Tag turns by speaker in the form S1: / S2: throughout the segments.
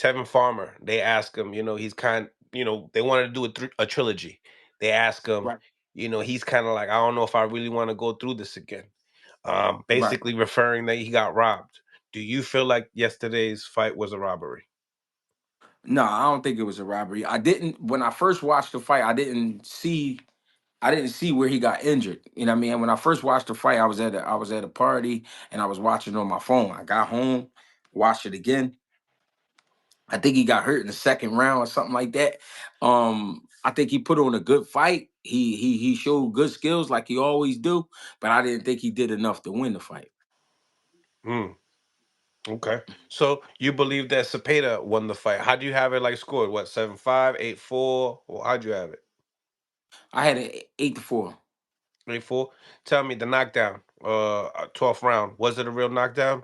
S1: Tevin Farmer, they ask him, he's they wanted to do a trilogy. They ask him,
S2: Right.
S1: he's kind of like, I don't know if I really want to go through this again.
S2: Right.
S1: Basically referring that he got robbed. Do you feel like yesterday's fight was a robbery?
S2: No, I don't think it was a robbery. I didn't when I first watched the fight, I didn't see where he got injured. You know what I mean? When I first watched the fight, I was at a party and I was watching on my phone. I got home, watched it again. I think he got hurt in the second round or something like that. I think he put on a good fight. He showed good skills like he always do, but I didn't think he did enough to win the fight.
S1: Mm, okay. So you believe that Zepeda won the fight. How do you have it like scored? What, 7-5, 8-4? Well, how'd you have it?
S2: I had an 8-4.
S1: 8-4? Tell me the knockdown, 12th round. Was it a real knockdown?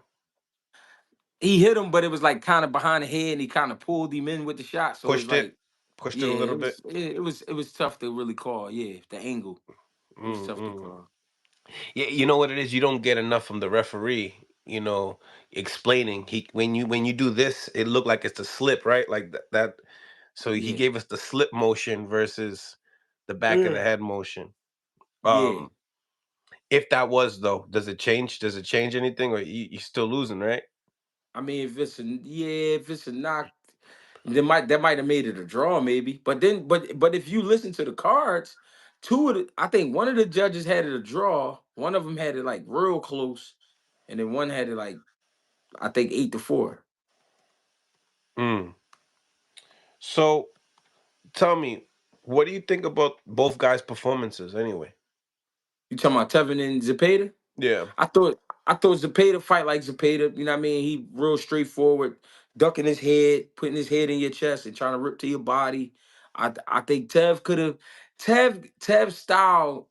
S2: He hit him, but it was like kind of behind the head, and he kind of pulled him in with the shot. So it was
S1: Pushed it?
S2: like,
S1: Pushed it
S2: yeah,
S1: a little
S2: it
S1: bit?
S2: was it was tough to really call. Yeah, the angle, it was tough to
S1: Mm-mm.
S2: call.
S1: Yeah, you know what it is? You don't get enough from the referee, explaining. When you do this, it looked like it's a slip, right? Like that. So he
S2: Yeah,
S1: gave us the slip motion versus the back of the
S2: mm,
S1: head motion.
S2: yeah.
S1: Um, if that was though, does it change? Does it change anything, or you still losing, right?
S2: I mean, if it's a knock, that might have made it a draw, maybe. But if you listen to the cards, I think one of the judges had it a draw. One of them had it like real close, and then one had it like I think 8-4.
S1: Mm. So tell me, what do you think about both guys' performances anyway?
S2: You talking about Tevin and Zepeda?
S1: Yeah.
S2: I thought Zepeda fight like Zepeda. You know what I mean? He real straightforward, ducking his head, putting his head in your chest, and trying to rip to your body. I think Tev could have Tev's style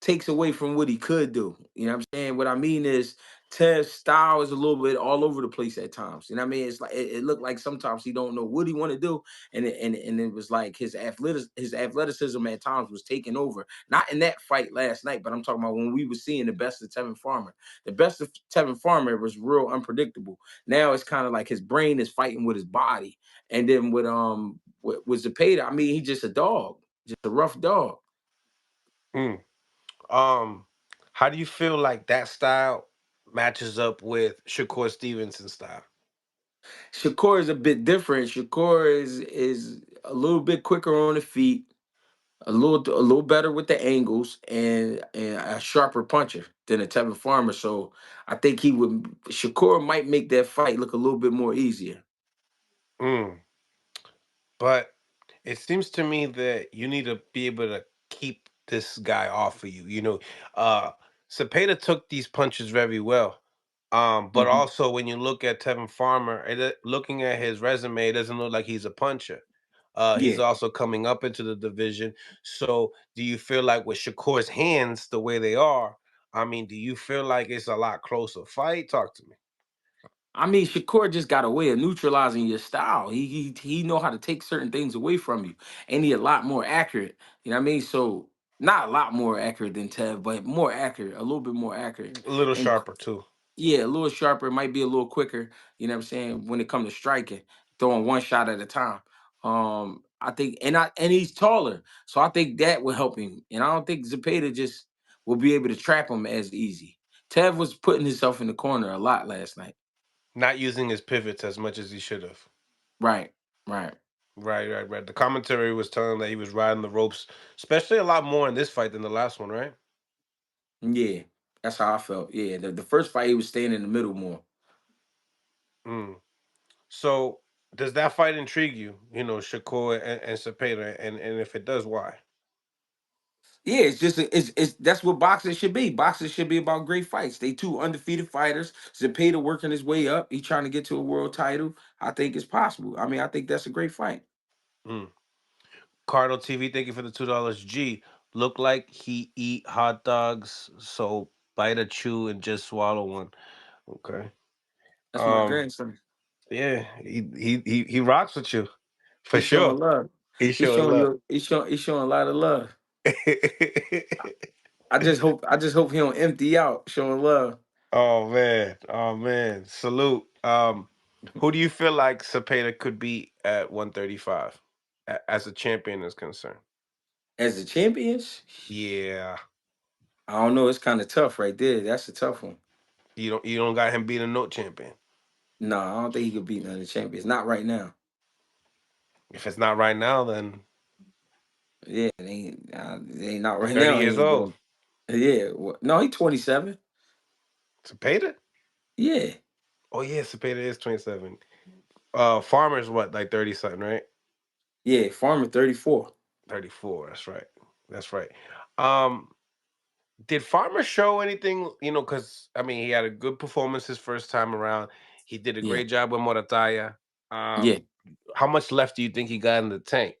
S2: takes away from what he could do. You know what I'm saying? What I mean is Tev's style is a little bit all over the place at times. You know what I mean? It's like it looked like sometimes he don't know what he want to do, and it was like his athleticism at times was taking over. Not in that fight last night, but I'm talking about when we were seeing the best of Tevin Farmer. The best of Tevin Farmer was real unpredictable. Now it's kind of like his brain is fighting with his body, and then with Zepeda, I mean, he's just a dog, just a rough dog.
S1: Mm. Um, how do you feel like that style matches up with Shakur Stevenson's style?
S2: Shakur is a bit different. Shakur is a little bit quicker on the feet, a little better with the angles, and a sharper puncher than a Tevin Farmer. So I think Shakur might make that fight look a little bit more easier.
S1: Mm. But it seems to me that you need to be able to keep this guy off of you. Uh Cepeda took these punches very well. But
S2: Mhm.
S1: also when you look at Tevin Farmer, looking at his resume, it doesn't look like he's a puncher. He's
S2: Yeah.
S1: also coming up into the division. So do you feel like with Shakur's hands the way they are, I mean, do you feel like it's a lot closer fight? Talk to me.
S2: I mean, Shakur just got a way of neutralizing your style. He know how to take certain things away from you, and he a lot more accurate. You know what I mean? So not a lot more accurate than Tev, but more accurate, a little bit more accurate.
S1: A little
S2: And
S1: sharper too.
S2: yeah, a little sharper, might be a little quicker, you know what I'm saying, when it comes to striking, throwing one shot at a time. I think and he's taller. So I think that will help him. And I don't think Zepeda just will be able to trap him as easy. Tev was putting himself in the corner a lot last night.
S1: Not using his pivots as much as he should have.
S2: Right, right.
S1: Right, right, right. The commentary was telling that he was riding the ropes, especially a lot more in this fight than the last one, right?
S2: Yeah. That's how I felt. Yeah. The first fight he was staying in the middle more.
S1: Mm. So does that fight intrigue you? Shakur and Cepeda, and if it does, why?
S2: Yeah, it's just it's that's what boxing should be. Boxing should be about great fights. They two undefeated fighters. Zepeda working his way up. He trying to get to a world title. I think it's possible. I mean, I think that's a great fight.
S1: Mm. Cardo TV, thank you for the $2. G, look like he eat hot dogs, so bite a chew and just swallow one. Okay.
S2: That's my
S1: Um.
S2: grandson.
S1: Yeah, he rocks with you for
S2: He's showing
S1: sure.
S2: love.
S1: He's
S2: He's
S1: showing
S2: showing
S1: love.
S2: you. He's showing a lot of love. I just hope he don't empty out showing love.
S1: Oh man, oh man, salute. Who do you feel like Zepeda could beat at 135 as a champion is concerned?
S2: As the champions,
S1: Yeah.
S2: I don't know. It's kind of tough right there. That's a tough one.
S1: You don't got him beating no champion.
S2: No, I don't think he could beat none of the champions. Not right now.
S1: If it's not right now, then
S2: Yeah, it ain't not right
S1: 30
S2: now.
S1: years
S2: He ain't
S1: old.
S2: doing. Yeah, no, he 27.
S1: Zepeda?
S2: Yeah,
S1: Oh yeah, Zepeda is 27. Farmer's what, like 30 something, right?
S2: yeah. Farmer 34.
S1: 34. That's right. That's right. Um, did Farmer show anything? Because I mean, he had a good performance his first time around. He did a
S2: Yeah,
S1: great job with Morataya.
S2: yeah.
S1: How much left do you think he got in the tank?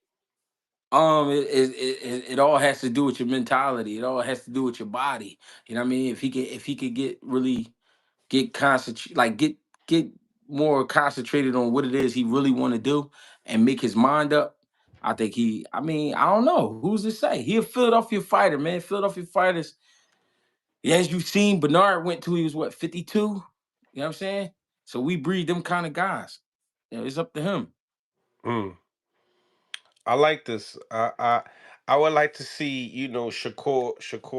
S2: It all has to do with your mentality. It all has to do with your body. You know what I mean? If he could get really get concentrate, like get more concentrated on what it is he really want to do and make his mind up. I think he. I mean, I don't know who's to say. He a Philadelphia fighter, man. Philadelphia fighters. Yeah, as you've seen, Bernard went to he was what 52. You know what I'm saying? So we breed them kind of guys. It's up to him.
S1: Mm, I like this. I would like to see Shakur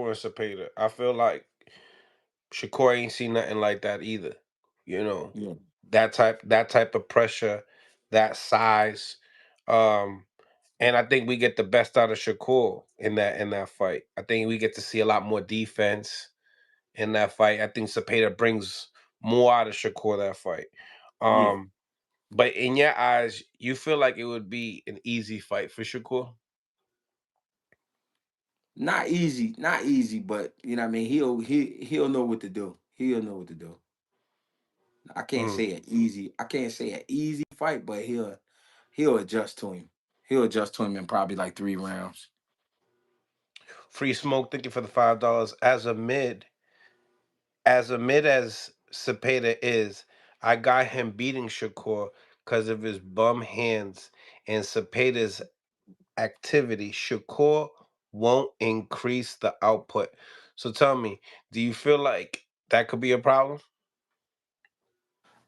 S1: and Zepeda. I feel like Shakur ain't seen nothing like that either. You know,
S2: Yeah,
S1: that type of pressure, that size. Um, and I think we get the best out of Shakur in that fight. I think we get to see a lot more defense in that fight. I think Zepeda brings more out of Shakur that fight.
S2: yeah.
S1: Um, but in your eyes, you feel like it would be an easy fight for Shakur?
S2: Not easy, but you know what I mean. He'll know what to do. He'll know what to do.
S1: Mm.
S2: I can't say an easy fight, but he'll adjust to him. He'll adjust to him in probably like 3 rounds.
S1: Free smoke, thank you for the $5. As a mid as Cepeda is, I got him beating Shakur because of his bum hands and Cepeda's activity. Shakur won't increase the output. So tell me, do you feel like that could be a problem?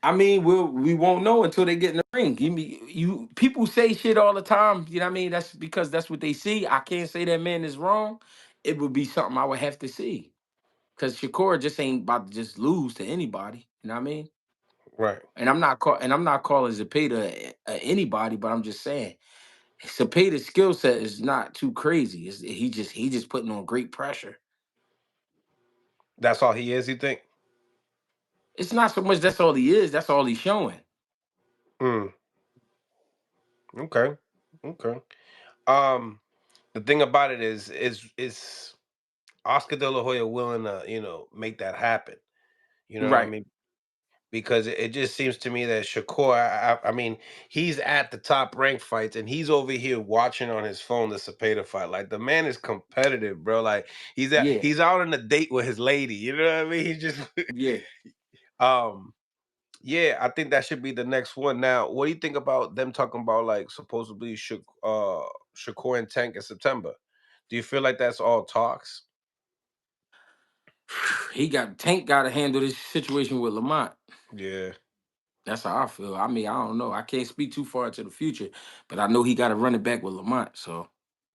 S2: I mean, we won't know until they get in the ring. You people say shit all the time. You know what I mean? That's because that's what they see. I can't say that man is wrong. It would be something I would have to see. Cause Shakur just ain't about to just lose to anybody. You know what I mean?
S1: Right.
S2: And I'm not calling Zepeda anybody, but I'm just saying Zepeda's skill set is not too crazy. He just putting on great pressure.
S1: That's all he is, you think?
S2: It's not so much that's all he is. That's all he's showing.
S1: Mm, okay. Okay. Um, the thing about it is Oscar De La Hoya willing to, make that happen. You know what I
S2: Right.
S1: mean? Because it just seems to me that Shakur, I mean, he's at the top ranked fights and he's over here watching on his phone the Cepeda fight. Like the man is competitive, bro. Like
S2: Yeah.
S1: he's out on a date with his lady. You know what I mean? He just
S2: Yeah.
S1: um yeah, I think that should be the next one. Now, what do you think about them talking about like supposedly Shakur and Tank in September? Do you feel like that's all talks?
S2: Tank got to handle this situation with Lamont.
S1: Yeah.
S2: That's how I feel. I mean, I don't know. I can't speak too far into the future, but I know he got to run it back with Lamont. So